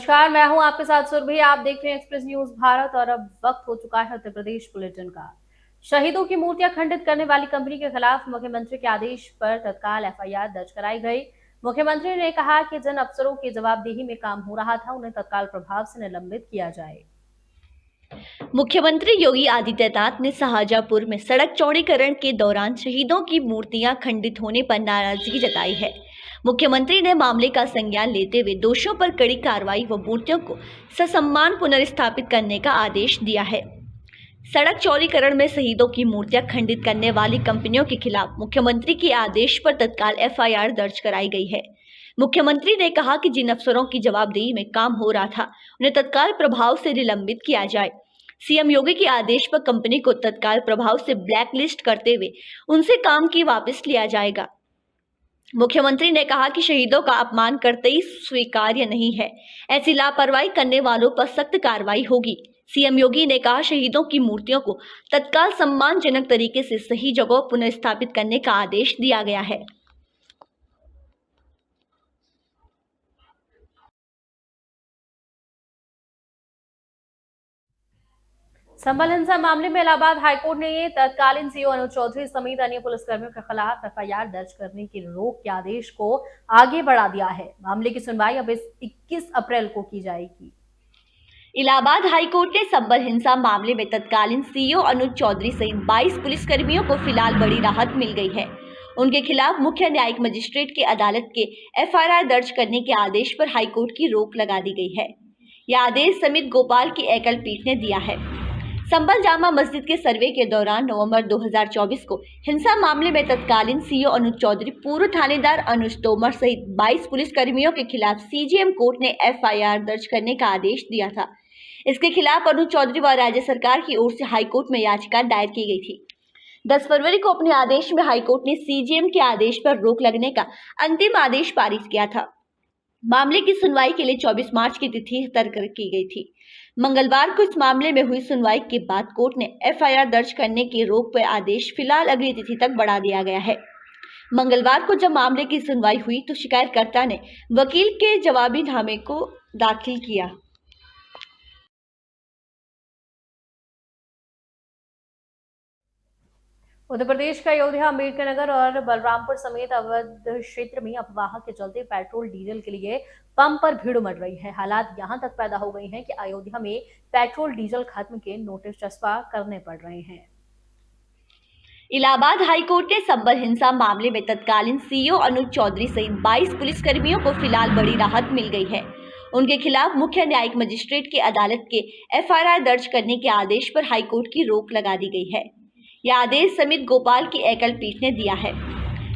नमस्कार, मैं हूं आपके साथ सुरभि। आप देख रहे हैं एक्सप्रेस न्यूज भारत और अब वक्त हो चुका है उत्तर प्रदेश बुलेटिन का। शहीदों की मूर्तियां खंडित करने वाली कंपनी के खिलाफ मुख्यमंत्री के आदेश पर तत्काल एफआईआर दर्ज कराई गई। मुख्यमंत्री ने कहा कि जिन अफसरों की जवाबदेही में काम हो रहा था उन्हें तत्काल प्रभाव से निलंबित किया जाए। मुख्यमंत्री योगी आदित्यनाथ ने शाहजहांपुर में सड़क चौड़ीकरण के दौरान शहीदों की मूर्तियां खंडित होने पर नाराजगी जताई है। मुख्यमंत्री ने मामले का संज्ञान लेते हुए दोषियों पर कड़ी कार्रवाई व मूर्तियों को ससम्मान पुनर्स्थापित करने का आदेश दिया है। सड़क चौड़ीकरण में शहीदों की मूर्तियां खंडित करने वाली कंपनियों के खिलाफ मुख्यमंत्री के आदेश पर तत्काल एफआईआर दर्ज कराई गई है। मुख्यमंत्री ने कहा कि जिन अफसरों की जवाबदेही में काम हो रहा था उन्हें तत्काल प्रभाव से निलंबित किया जाए। सीएम योगी के आदेश पर कंपनी को तत्काल प्रभाव से ब्लैकलिस्ट करते हुए उनसे काम की वापस लिया जाएगा। मुख्यमंत्री ने कहा कि शहीदों का अपमान करते ही स्वीकार्य नहीं है। ऐसी लापरवाही करने वालों पर सख्त कार्रवाई होगी। सीएम योगी ने कहा शहीदों की मूर्तियों को तत्काल सम्मानजनक तरीके से सही जगह पुनर्स्थापित करने का आदेश दिया गया है। संभल हिंसा मामले में इलाहाबाद हाईकोर्ट ने तत्कालीन सीओ अनुज चौधरी समेत अन्य पुलिसकर्मियों के खिलाफ एफआईआर दर्ज करने की रोक के आदेश को आगे बढ़ा दिया है। मामले की सुनवाई अब 21 अप्रैल को की जाएगी। इलाहाबाद हाईकोर्ट ने संभल हिंसा मामले में तत्कालीन सीईओ अनुज चौधरी सहित 22 पुलिसकर्मियों को फिलहाल बड़ी राहत मिल गई है। उनके खिलाफ मुख्य न्यायिक मजिस्ट्रेट की अदालत के एफआईआर दर्ज करने के आदेश पर हाईकोर्ट की रोक लगा दी गई है। यह आदेश समित गोपाल की एकल पीठ ने दिया है। संभल जामा मस्जिद के सर्वे के दौरान नवंबर 2024 को हिंसा मामले में तत्कालीन सीईओ अनुज चौधरी, पूर्व थानेदार अनुज तोमर सहित 22 पुलिसकर्मियों के खिलाफ सीजेएम कोर्ट ने एफआईआर दर्ज करने का आदेश दिया था। इसके खिलाफ अनुज चौधरी व राज्य सरकार की ओर से हाईकोर्ट में याचिका दायर की गई थी। 10 फरवरी को अपने आदेश में हाईकोर्ट ने सीजेएम के आदेश पर रोक लगने का अंतिम आदेश पारित किया था। मामले की सुनवाई के लिए 24 मार्च की तिथि तय की गई थी। मंगलवार को इस मामले में हुई सुनवाई के बाद कोर्ट ने एफआईआर दर्ज करने की रोक पर आदेश फिलहाल अगली तिथि तक बढ़ा दिया गया है। मंगलवार को जब मामले की सुनवाई हुई तो शिकायतकर्ता ने वकील के जवाबीनामे को दाखिल किया। उत्तर प्रदेश का अयोध्या, अम्बेडकर नगर और बलरामपुर समेत अवध क्षेत्र में अफवाह के चलते पेट्रोल डीजल के लिए पंप पर भीड़ उमड़ रही है। हालात यहां तक पैदा हो गई हैं कि अयोध्या में पेट्रोल डीजल खत्म के नोटिस चस्पा करने पड़ रहे हैं। इलाहाबाद हाईकोर्ट ने संभल हिंसा मामले में तत्कालीन सीईओ अनुज चौधरी सहित 22 पुलिसकर्मियों को फिलहाल बड़ी राहत मिल गई है। उनके खिलाफ मुख्य न्यायिक मजिस्ट्रेट की अदालत के एफआईआर दर्ज करने के आदेश पर हाईकोर्ट की रोक लगा दी गई है। यह आदेश समित गोपाल की एकल पीठ ने दिया है।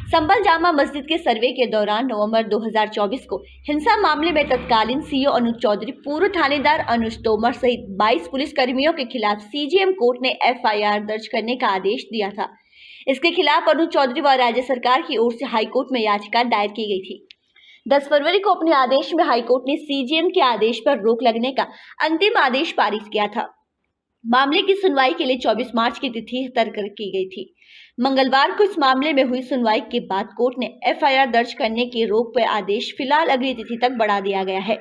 संभल जामा मस्जिद के सर्वे के दौरान नवंबर 2024 को हिंसा मामले में तत्कालीन सीईओ अनुज चौधरी, पूर्व थानेदार अनुज तोमर सहित 22 पुलिसकर्मियों के खिलाफ सीजेएम कोर्ट ने एफआईआर दर्ज करने का आदेश दिया था। इसके खिलाफ अनुज चौधरी व राज्य सरकार की ओर से हाईकोर्ट में याचिका दायर की गई थी। 10 फरवरी को अपने आदेश में हाईकोर्ट ने सीजेएम के आदेश पर रोक लगने का अंतिम आदेश पारित किया था। मामले की सुनवाई के लिए 24 मार्च की तिथि तय की गई थी। मंगलवार को इस मामले में हुई सुनवाई के बाद कोर्ट ने एफआईआर दर्ज करने की रोक पर आदेश फिलहाल अगली तिथि तक बढ़ा दिया गया है।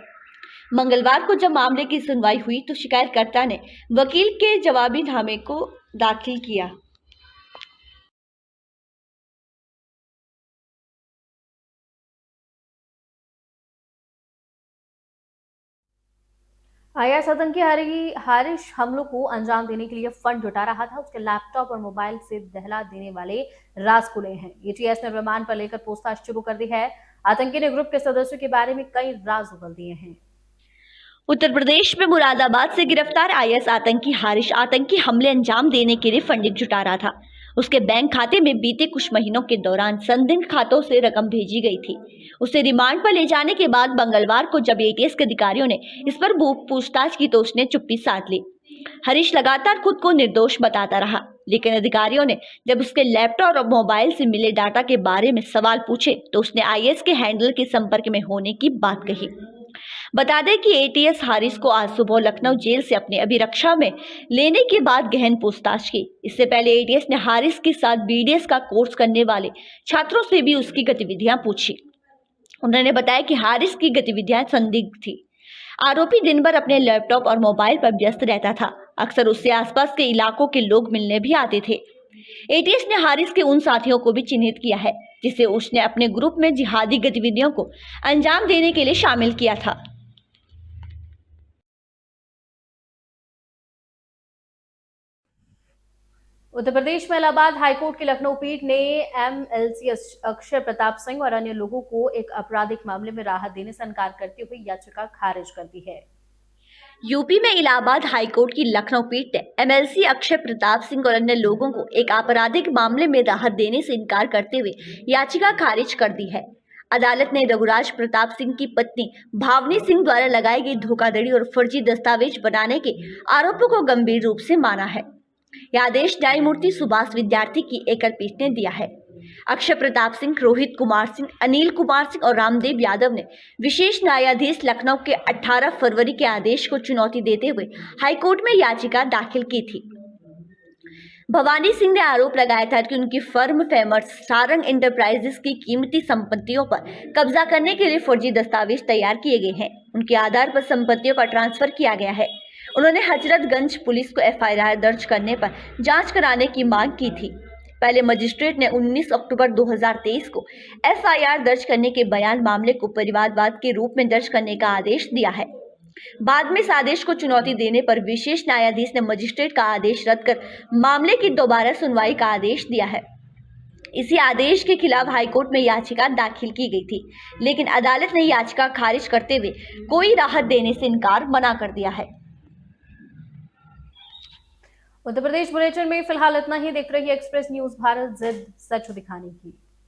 मंगलवार को जब मामले की सुनवाई हुई तो शिकायतकर्ता ने वकील के जवाबीनामे को दाखिल किया। आईएस आतंकी हारिश हमलों को अंजाम देने के लिए फंड जुटा रहा था। उसके लैपटॉप और मोबाइल से दहला देने वाले राज खुले हैं। एटीएस ने विमान पर लेकर पूछताछ शुरू कर दी है। आतंकी ने ग्रुप के सदस्यों के बारे में कई राज उगल दिए हैं। उत्तर प्रदेश में मुरादाबाद से गिरफ्तार आईएस आतंकी हारिश आतंकी हमले अंजाम देने के लिए फंडिंग जुटा रहा था। उसके बैंक खाते में बीते कुछ महीनों के दौरान संदिग्ध खातों से रकम भेजी गई थी। उसे रिमांड पर ले जाने के बाद मंगलवार को जब एटीएस के अधिकारियों ने इस पर पूछताछ की तो उसने चुप्पी साध ली। हरीश लगातार खुद को निर्दोष बताता रहा, लेकिन अधिकारियों ने जब उसके लैपटॉप और मोबाइल से मिले डाटा के बारे में सवाल पूछे तो उसने आईएस के हैंडलर के संपर्क में होने की बात कही। बता दें कि एटीएस हारिस को आज सुबह लखनऊ जेल से अपने अभिरक्षा में लेने के बाद गहन पूछताछ की। इससे पहले एटीएस ने हारिस के साथ बीडीएस का कोर्स करने वाले छात्रों से भी उसकी गतिविधियां पूछी। उन्होंने बताया कि हारिस की गतिविधियां संदिग्ध थी। आरोपी दिन भर अपने लैपटॉप और मोबाइल पर व्यस्त रहता था। अक्सर उससे आसपास के इलाकों के लोग मिलने भी आते थे। एटीएस ने हारिस के उन साथियों को भी चिन्हित किया है जिसे उसने अपने ग्रुप में जिहादी गतिविधियों को अंजाम देने के लिए शामिल किया था। उत्तर प्रदेश में इलाहाबाद हाईकोर्ट की लखनऊ पीठ ने एमएलसी अक्षय प्रताप सिंह और अन्य लोगों को एक आपराधिक मामले में राहत देने से इनकार करते हुए याचिका खारिज कर दी है। यूपी में इलाहाबाद हाईकोर्ट की लखनऊ पीठ ने एमएलसी अक्षय प्रताप सिंह और अन्य लोगों को एक आपराधिक मामले में राहत देने से इनकार करते हुए याचिका खारिज कर दी है। अदालत ने रघुराज प्रताप सिंह की पत्नी भावनी सिंह द्वारा लगाई गई धोखाधड़ी और फर्जी दस्तावेज बनाने के आरोपों को गंभीर रूप से माना है। यह आदेश न्यायमूर्ति सुभाष विद्यार्थी की एकल पीठ ने दिया है। अक्षय प्रताप सिंह, रोहित कुमार सिंह, अनिल कुमार सिंह और रामदेव यादव ने विशेष न्यायाधीश लखनऊ के 18 फरवरी के आदेश को चुनौती देते हुए हाईकोर्ट में याचिका दाखिल की थी। भवानी सिंह ने आरोप लगाया था कि उनकी फर्म फेमस सारंग एंटरप्राइजेस की कीमती संपत्तियों पर कब्जा करने के लिए फर्जी दस्तावेज तैयार किए गए हैं। उनके आधार पर संपत्तियों का ट्रांसफर किया गया है। उन्होंने हजरतगंज पुलिस को एफआईआर दर्ज करने पर जांच कराने की मांग की थी। पहले मजिस्ट्रेट ने 19 अक्टूबर 2023 को एफआईआर दर्ज करने के बयान मामले को परिवारवाद के रूप में दर्ज करने का आदेश दिया है। बाद में इस आदेश को चुनौती देने पर विशेष न्यायाधीश ने मजिस्ट्रेट का आदेश रद्द कर मामले की दोबारा सुनवाई का आदेश दिया है। इसी आदेश के खिलाफ हाईकोर्ट में याचिका दाखिल की गई थी, लेकिन अदालत ने याचिका खारिज करते हुए कोई राहत देने से इनकार मना कर दिया है। उत्तर प्रदेश बुलेटिन में फिलहाल इतना ही। देख रही है एक्सप्रेस न्यूज भारत, जिद सच दिखाने की।